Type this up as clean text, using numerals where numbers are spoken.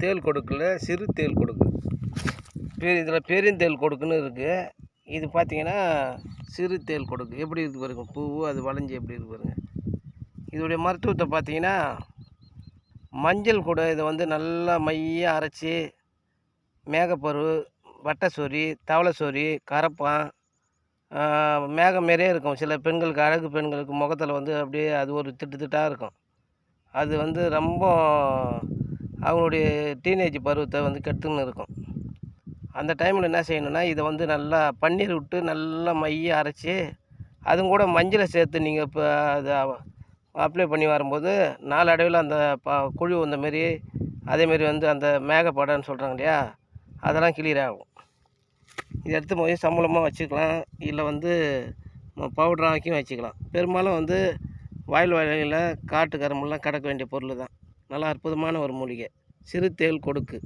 தேள் கொடுக்குல சிறு தேள் கொடுக்கு. இதில் பெருந்தேள் கொடுக்குன்னு இருக்குது. இது பார்த்தீங்கன்னா சிறு தேள் கொடுக்கு. எப்படி இருக்குது பாருங்க, பூவு அது வளைஞ்சி எப்படி இருக்குது பாருங்க. இதோடைய மருத்துவத்தை பார்த்தீங்கன்னா மஞ்சள் கூட இதை வந்து நல்லா மையாக அரைச்சி மேகப்பரு, வட்டை சொறி, தவளை சொறி, கரப்பான், மேகம் மாரியே இருக்கும். சில பெண்களுக்கு, அழகு பெண்களுக்கு முகத்தில் வந்து அப்படியே அது ஒரு திட்டாக இருக்கும். அது வந்து ரொம்ப அவங்களுடைய டீனேஜ் பருவத்தை வந்து கெடுத்துன்னு இருக்கும். அந்த டைமில் என்ன செய்யணும்னா, இதை வந்து நல்லா பன்னீர் விட்டு நல்லா மையாக அரைச்சி அதுவும் கூட மஞ்சளை சேர்த்து நீங்கள் இப்போ அதை அப்ளை பண்ணி வரும்போது நாளடைவில் அந்த குழு வந்தமாரி அதேமாரி வந்து அந்த மேகப்படன்னு சொல்கிறாங்க இல்லையா, அதெல்லாம் கிளியர் ஆகும். இதை எடுத்து போய் சம்பளமாக வச்சுக்கலாம், இல்லை வந்து பவுடர் ஆக்கியும் வச்சுக்கலாம். பெரும்பாலும் வந்து வயலில் காட்டு கரும்பெல்லாம் கிடக்க வேண்டிய பொருள் தான். நல்லா அற்புதமான ஒரு மூலிகை சிறு தேள் கொடுக்கு.